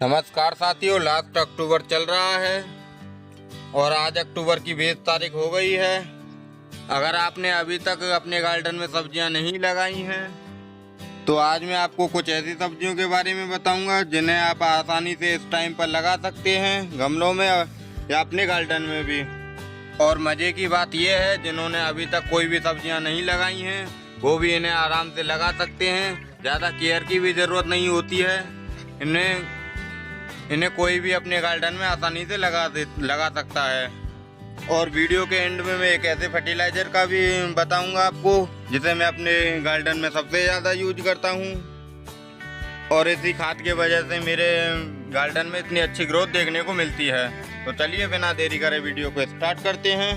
नमस्कार साथियों, last October चल रहा है और आज अक्टूबर की 20 तारीख हो गई है। अगर आपने अभी तक अपने गार्डन में सब्जियां नहीं लगाई हैं तो आज मैं आपको कुछ ऐसी सब्जियों के बारे में बताऊंगा जिन्हें आप आसानी से इस टाइम पर लगा सकते हैं, गमलों में या अपने गार्डन में भी। और मज़े की बात यह है, जिन्होंने अभी तक कोई भी सब्जियां नहीं लगाई हैं वो भी इन्हें आराम से लगा सकते हैं। ज़्यादा केयर की भी ज़रूरत नहीं होती है। इन्हें कोई भी अपने गार्डन में आसानी से लगा सकता है। और वीडियो के एंड में मैं एक ऐसे फर्टिलाइज़र का भी बताऊंगा आपको जिसे मैं अपने गार्डन में सबसे ज़्यादा यूज करता हूं, और इसी खाद के वजह से मेरे गार्डन में इतनी अच्छी ग्रोथ देखने को मिलती है। तो चलिए बिना देरी करे वीडियो को स्टार्ट करते हैं।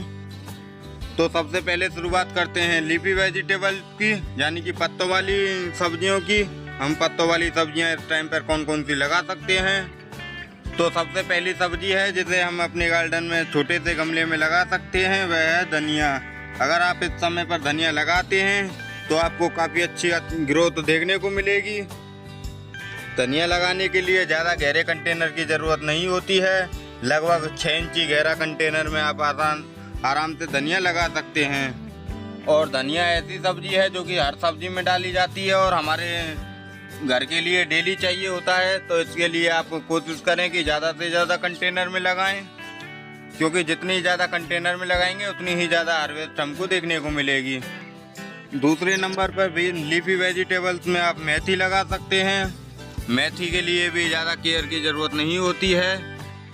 तो सबसे पहले शुरुआत करते हैं लीफी वेजिटेबल की, यानी कि पत्तों वाली सब्जियों की। हम पत्तों वाली सब्जियां इस टाइम पर कौन कौन सी लगा सकते हैं। तो सबसे पहली सब्जी है जिसे हम अपने गार्डन में छोटे से गमले में लगा सकते हैं, वह है धनिया। अगर आप इस समय पर धनिया लगाते हैं तो आपको काफ़ी अच्छी ग्रोथ देखने को मिलेगी। धनिया लगाने के लिए ज़्यादा गहरे कंटेनर की ज़रूरत नहीं होती है। लगभग 6 इंची गहरा कंटेनर में आप आराम से धनिया लगा सकते हैं। और धनिया ऐसी सब्जी है जो कि हर सब्जी में डाली जाती है और हमारे घर के लिए डेली चाहिए होता है। तो इसके लिए आप कोशिश करें कि ज़्यादा से ज़्यादा कंटेनर में लगाएं, क्योंकि जितनी ज़्यादा कंटेनर में लगाएंगे उतनी ही ज़्यादा हार्वेस्ट हमको देखने को मिलेगी। दूसरे नंबर पर भी लीफी वेजिटेबल्स में आप मेथी लगा सकते हैं। मेथी के लिए भी ज़्यादा केयर की ज़रूरत नहीं होती है।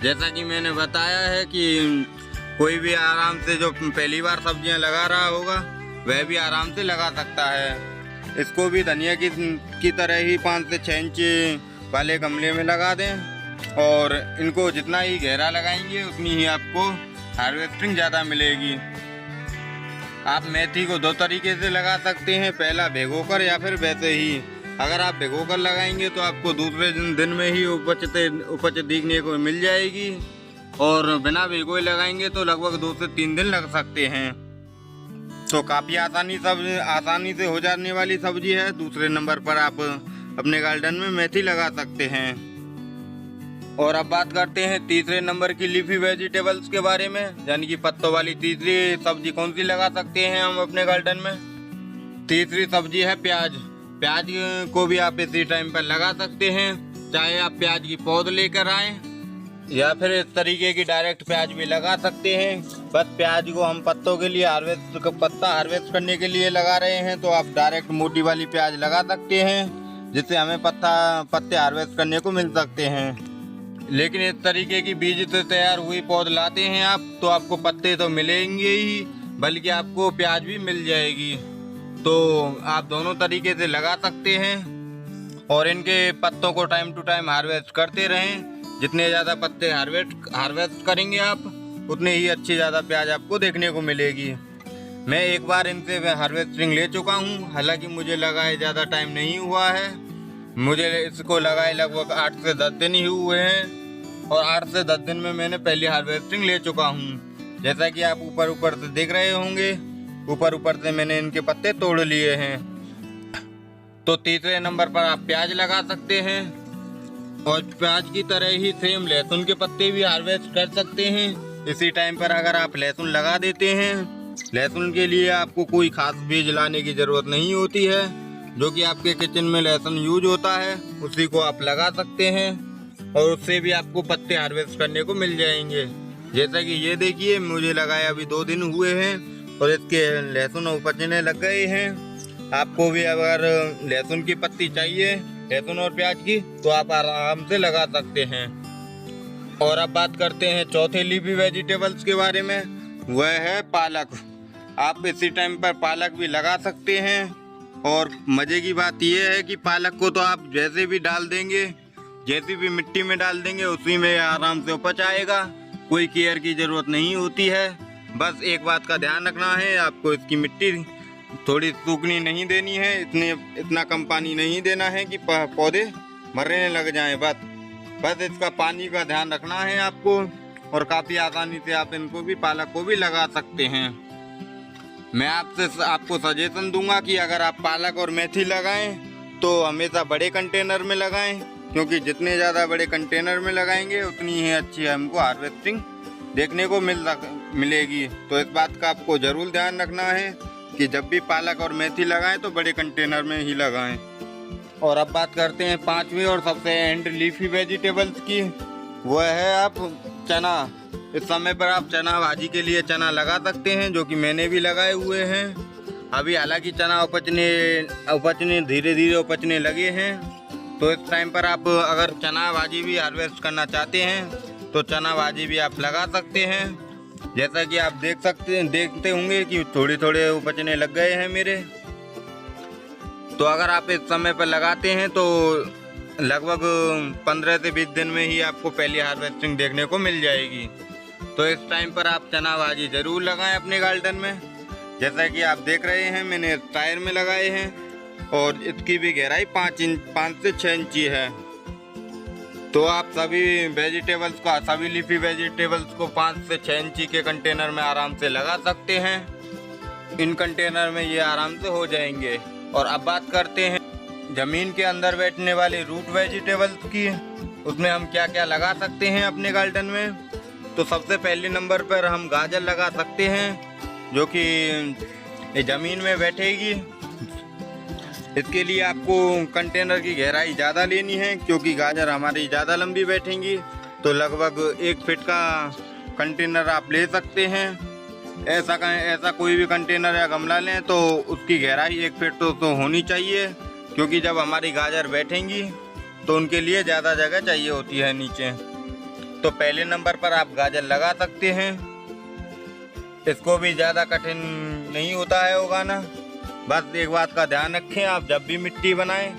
जैसा कि मैंने बताया है कि कोई भी आराम से जो पहली बार सब्जियां लगा रहा होगा वह भी आराम से लगा सकता है। इसको भी धनिया की तरह ही 5 से 6 इंच वाले गमले में लगा दें, और इनको जितना ही गहरा लगाएंगे उतनी ही आपको हार्वेस्टिंग ज़्यादा मिलेगी। आप मेथी को 2 तरीके से लगा सकते हैं, पहला भिगोकर या फिर वैसे ही। अगर आप भिगोकर लगाएंगे तो आपको दूसरे दिन में ही उपज दिखने को मिल जाएगी, और बिना भिगोए लगाएंगे तो लगभग 2 से 3 दिन लग सकते हैं। तो काफ़ी आसानी से हो जाने वाली सब्जी है। दूसरे नंबर पर आप अपने गार्डन में मेथी लगा सकते हैं। और अब बात करते हैं तीसरे नंबर की लीफी वेजिटेबल्स के बारे में, यानी कि पत्तों वाली तीसरी सब्जी कौन सी लगा सकते हैं हम अपने गार्डन में। तीसरी सब्जी है प्याज। प्याज को भी आप इसी टाइम पर लगा सकते हैं, चाहे आप प्याज की पौध लेकर आएँ या फिर इस तरीके की डायरेक्ट प्याज भी लगा सकते हैं। बस प्याज को हम पत्तों के लिए पत्ता हार्वेस्ट करने के लिए लगा रहे हैं, तो आप डायरेक्ट मोटी वाली प्याज लगा सकते हैं, जिससे हमें पत्ते हार्वेस्ट करने को मिल सकते हैं। लेकिन इस तरीके की बीज से तैयार हुई पौध लाते हैं आप, तो आपको पत्ते तो मिलेंगे ही, बल्कि आपको प्याज भी मिल जाएगी। तो आप दोनों तरीके से लगा सकते हैं और इनके पत्तों को टाइम टू टाइम हार्वेस्ट करते रहें। जितने ज़्यादा पत्ते हार्वेस्ट करेंगे आप, उतने ही अच्छी ज़्यादा प्याज आपको देखने को मिलेगी। मैं एक बार इनसे हार्वेस्टिंग ले चुका हूँ, हालांकि मुझे लगाए ज़्यादा टाइम नहीं हुआ है। मुझे इसको लगाए लगभग 8 से 10 दिन ही हुए हैं, और 8 से 10 दिन में मैंने पहली हार्वेस्टिंग ले चुका हूँ। जैसा कि आप ऊपर से देख रहे होंगे, ऊपर से मैंने इनके पत्ते तोड़ लिए हैं। तो तीसरे नंबर पर आप प्याज लगा सकते हैं, और प्याज की तरह ही सेम लहसुन के पत्ते भी हार्वेस्ट कर सकते हैं। इसी टाइम पर अगर आप लहसुन लगा देते हैं, लहसुन के लिए आपको कोई खास बीज लाने की ज़रूरत नहीं होती है। जो कि आपके किचन में लहसुन यूज होता है उसी को आप लगा सकते हैं, और उससे भी आपको पत्ते हार्वेस्ट करने को मिल जाएंगे। जैसा कि ये देखिए, मुझे लगाए अभी 2 दिन हुए हैं और इसके लहसुन उपजने लग गए हैं। आपको भी अगर लहसुन की पत्ती चाहिए, लहसुन और प्याज की, तो आप आराम से लगा सकते हैं। और अब बात करते हैं चौथे लीफी वेजिटेबल्स के बारे में, वह है पालक। आप इसी टाइम पर पालक भी लगा सकते हैं, और मज़े की बात यह है कि पालक को तो आप जैसे भी डाल देंगे, जैसी भी मिट्टी में डाल देंगे उसी में आराम से उपज आएगा। कोई केयर की ज़रूरत नहीं होती है। बस एक बात का ध्यान रखना है, आपको इसकी मिट्टी थोड़ी सूखनी नहीं देनी है, इतना कम पानी नहीं देना है कि पौधे मरने लग जाएं। बस इसका पानी का ध्यान रखना है आपको, और काफ़ी आसानी से आप इनको भी, पालक को भी लगा सकते हैं। मैं आपको सजेशन दूंगा कि अगर आप पालक और मेथी लगाएं तो हमेशा बड़े कंटेनर में लगाएं, क्योंकि जितने ज़्यादा बड़े कंटेनर में लगाएंगे उतनी ही अच्छी हमको हार्वेस्टिंग देखने को मिलेगी। तो इस बात का आपको ज़रूर ध्यान रखना है कि जब भी पालक और मेथी लगाएं तो बड़े कंटेनर में ही लगाएं। और अब बात करते हैं पांचवी और सबसे एंड लीफी वेजिटेबल्स की। वो है आप चना। इस समय पर आप चना भाजी के लिए चना लगा सकते हैं, जो कि मैंने भी लगाए हुए हैं। अभी हालांकि चना उपजने धीरे धीरे उपजने लगे हैं। तो इस टाइम पर आप अगर चना भाजी भी हार्वेस्ट करना चाहते हैं तो चना भाजी भी आप लगा सकते हैं। जैसा कि आप देखते होंगे कि थोड़े थोड़े उपजने लग गए हैं मेरे। तो अगर आप इस समय पर लगाते हैं तो लगभग 15 से 20 दिन में ही आपको पहली हार्वेस्टिंग देखने को मिल जाएगी। तो इस टाइम पर आप चना भाजी ज़रूर लगाएं अपने गार्डन में। जैसा कि आप देख रहे हैं मैंने टायर में लगाए हैं और इसकी भी गहराई 5 से 6 इंची है। तो आप सभी लीफी वेजिटेबल्स को 5 से 6 इंची के कंटेनर में आराम से लगा सकते हैं। इन कंटेनर में ये आराम से हो जाएंगे। और अब बात करते हैं ज़मीन के अंदर बैठने वाले रूट वेजिटेबल्स की। उसमें हम क्या क्या लगा सकते हैं अपने गार्डन में। तो सबसे पहले नंबर पर हम गाजर लगा सकते हैं, जो कि ज़मीन में बैठेगी। इसके लिए आपको कंटेनर की गहराई ज़्यादा लेनी है, क्योंकि गाजर हमारी ज़्यादा लंबी बैठेंगी। तो लगभग 1 फीट का कंटेनर आप ले सकते हैं। ऐसा कोई भी कंटेनर या गमला लें तो उसकी गहराई 1 फीट तो होनी चाहिए, क्योंकि जब हमारी गाजर बैठेंगी तो उनके लिए ज़्यादा जगह चाहिए होती है नीचे। तो पहले नंबर पर आप गाजर लगा सकते हैं। इसको भी ज़्यादा कठिन नहीं होता है उगाना। बस एक बात का ध्यान रखें, आप जब भी मिट्टी बनाएं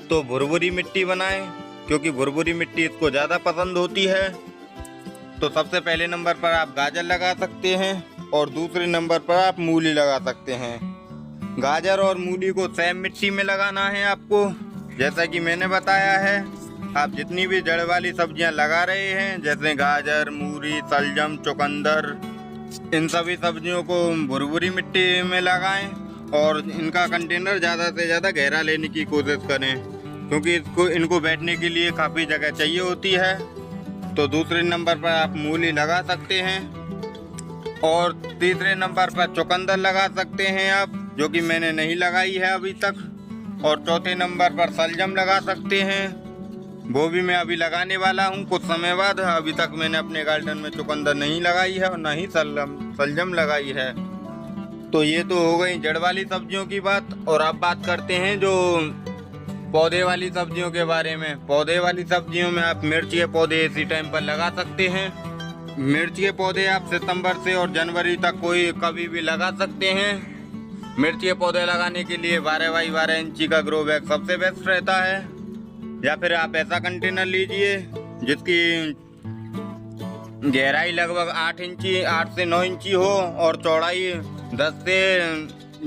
तो भुरभुरी मिट्टी बनाएं, क्योंकि भुरभुरी मिट्टी इसको ज़्यादा पसंद होती है। तो सबसे पहले नंबर पर आप गाजर लगा सकते हैं और दूसरे नंबर पर आप मूली लगा सकते हैं। गाजर और मूली को सेम मिट्टी में लगाना है आपको। जैसा कि मैंने बताया है, आप जितनी भी जड़ वाली सब्जियां लगा रहे हैं, जैसे गाजर, मूली, शलजम, चुकंदर, इन सभी सब्जियों को भुरभुरी मिट्टी में लगाएं और इनका कंटेनर ज़्यादा से ज़्यादा गहरा लेने की कोशिश करें, क्योंकि इनको बैठने के लिए काफ़ी जगह चाहिए होती है। तो दूसरे नंबर पर आप मूली लगा सकते हैं और तीसरे नंबर पर चुकंदर लगा सकते हैं आप, जो कि मैंने नहीं लगाई है अभी तक। और चौथे नंबर पर शलजम लगा सकते हैं, वो भी मैं अभी लगाने वाला हूँ कुछ समय बाद। अभी तक मैंने अपने गार्डन में चुकंदर नहीं लगाई है और न ही शलजम लगाई है। तो ये तो हो गई जड़ वाली सब्जियों की बात। और अब बात करते हैं जो पौधे वाली सब्जियों के बारे में। पौधे वाली सब्जियों में आप मिर्च के पौधे इसी टाइम पर लगा सकते हैं। मिर्च के पौधे आप सितंबर से और जनवरी तक कभी भी लगा सकते हैं। मिर्च के पौधे लगाने के लिए 12 बाई 12 इंची का ग्रो बैग सबसे बेस्ट रहता है, या फिर आप ऐसा कंटेनर लीजिए जिसकी गहराई लगभग 8 से 9 इंची हो और चौड़ाई 10 से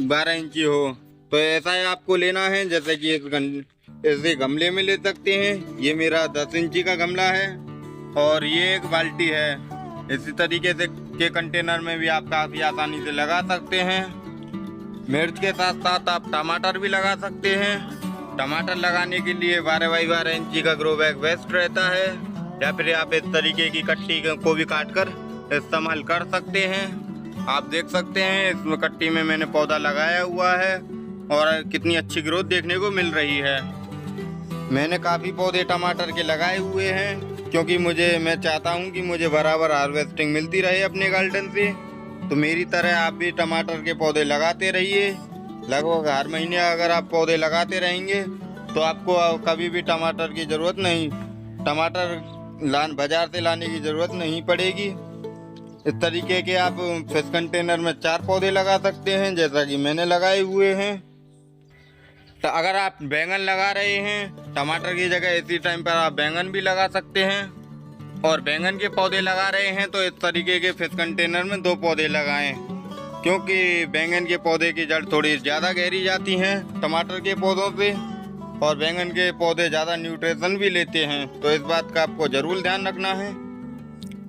12 इंची हो। तो ऐसा ही आपको लेना है। जैसे कि ऐसे गमले में ले सकते हैं। ये मेरा 10 इंची का गमला है और ये एक बाल्टी है। इसी तरीके से के कंटेनर में भी आप काफ़ी आसानी से लगा सकते हैं। मिर्च के साथ साथ आप टमाटर भी लगा सकते हैं। टमाटर लगाने के लिए 12 बाई 12 इंची का ग्रो बैग बेस्ट रहता है, या फिर आप इस तरीके की कट्टी को भी काट कर इस्तेमाल कर सकते हैं। आप देख सकते हैं इसमें कट्टी में मैंने पौधा लगाया हुआ है और कितनी अच्छी ग्रोथ देखने को मिल रही है। मैंने काफ़ी पौधे टमाटर के लगाए हुए हैं, क्योंकि मैं चाहता हूं कि मुझे बराबर हार्वेस्टिंग मिलती रहे अपने गार्डन से। तो मेरी तरह आप भी टमाटर के पौधे लगाते रहिए। लगभग हर महीने अगर आप पौधे लगाते रहेंगे तो आपको कभी भी टमाटर की ज़रूरत नहीं, टमाटर बाजार से लाने की ज़रूरत नहीं पड़ेगी। इस तरीके के आप फिश कंटेनर में 4 पौधे लगा सकते हैं, जैसा कि मैंने लगाए हुए हैं। तो अगर आप बैंगन लगा रहे हैं टमाटर की जगह, इसी टाइम पर आप बैंगन भी लगा सकते हैं। और बैंगन के पौधे लगा रहे हैं तो इस तरीके के फिश कंटेनर में 2 पौधे लगाएं, क्योंकि बैंगन के पौधे की जड़ थोड़ी ज़्यादा गहरी जाती हैं टमाटर के पौधों से, और बैंगन के पौधे ज़्यादा न्यूट्रिशन भी लेते हैं। तो इस बात का आपको ज़रूर ध्यान रखना है।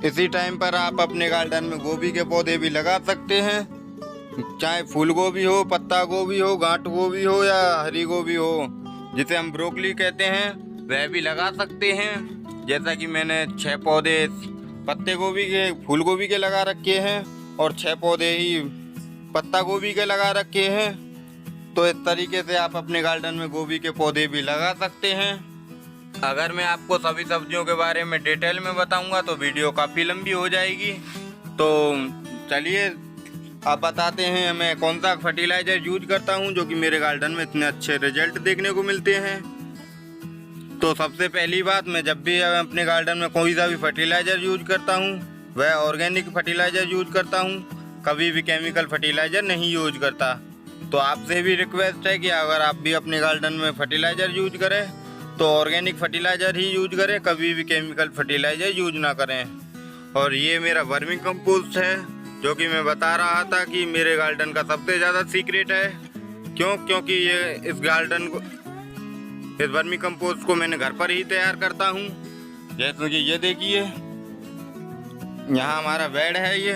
इसी टाइम पर आप अपने गार्डन में गोभी के पौधे भी लगा सकते हैं, चाहे फूल गोभी हो, पत्ता गोभी हो, गांठ गोभी हो या हरी गोभी हो, जिसे हम ब्रोकली कहते हैं। वह भी लगा सकते हैं। जैसा कि मैंने 6 पौधे पत्ते गोभी के, फूल गोभी के लगा रखे हैं और 6 पौधे ही पत्ता गोभी के लगा रखे हैं। तो इस तरीके से आप अपने गार्डन में गोभी के पौधे भी लगा सकते हैं। अगर मैं आपको सभी सब्जियों के बारे में डिटेल में बताऊंगा तो वीडियो काफ़ी लंबी हो जाएगी। तो चलिए आप बताते हैं मैं कौन सा फर्टिलाइज़र यूज करता हूं जो कि मेरे गार्डन में इतने अच्छे रिजल्ट देखने को मिलते हैं। तो सबसे पहली बात, मैं जब भी अपने गार्डन में कोई सा भी फर्टिलाइज़र यूज करता हूं वह ऑर्गेनिक फर्टिलाइज़र यूज करता हूं, कभी भी केमिकल फर्टिलाइज़र नहीं यूज करता। तो आपसे भी रिक्वेस्ट है कि अगर आप भी अपने गार्डन में फर्टिलाइज़र यूज करें तो ऑर्गेनिक फर्टिलाइज़र ही यूज करें, कभी भी केमिकल फर्टिलाइज़र यूज ना करें। और ये मेरा वर्मी कंपोस्ट है जो कि मैं बता रहा था कि मेरे गार्डन का सबसे ज़्यादा सीक्रेट है। क्योंकि ये इस वर्मी कंपोस्ट को मैंने घर पर ही तैयार करता हूँ। जैसे कि ये देखिए, यहाँ हमारा बेड है ये,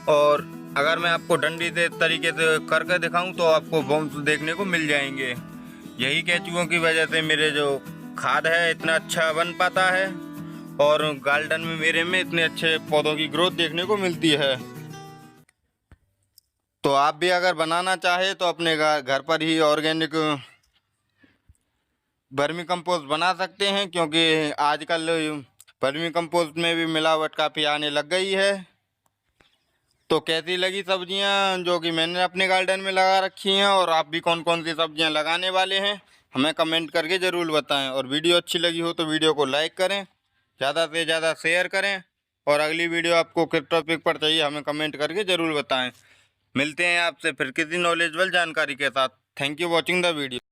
और अगर मैं आपको डंडी से इस तरीके से करके दिखाऊं तो आपको बॉम्ब्स देखने को मिल जाएंगे। यही केंचुओं की वजह से मेरे जो खाद है इतना अच्छा बन पाता है और गार्डन में मेरे में इतने अच्छे पौधों की ग्रोथ देखने को मिलती है। तो आप भी अगर बनाना चाहे तो अपने घर पर ही ऑर्गेनिक वर्मी कंपोस्ट बना सकते हैं, क्योंकि आजकल वर्मी कंपोस्ट में भी मिलावट काफ़ी आने लग गई है। तो कैसी लगी सब्जियां जो कि मैंने अपने गार्डन में लगा रखी हैं, और आप भी कौन कौन सी सब्जियां लगाने वाले हैं हमें कमेंट करके ज़रूर बताएं। और वीडियो अच्छी लगी हो तो वीडियो को लाइक करें, ज़्यादा से ज़्यादा शेयर करें, और अगली वीडियो आपको किस टॉपिक पर चाहिए हमें कमेंट करके ज़रूर बताएं। मिलते हैं आपसे फिर किसी नॉलेजेबल जानकारी के साथ। Thank you watching the video.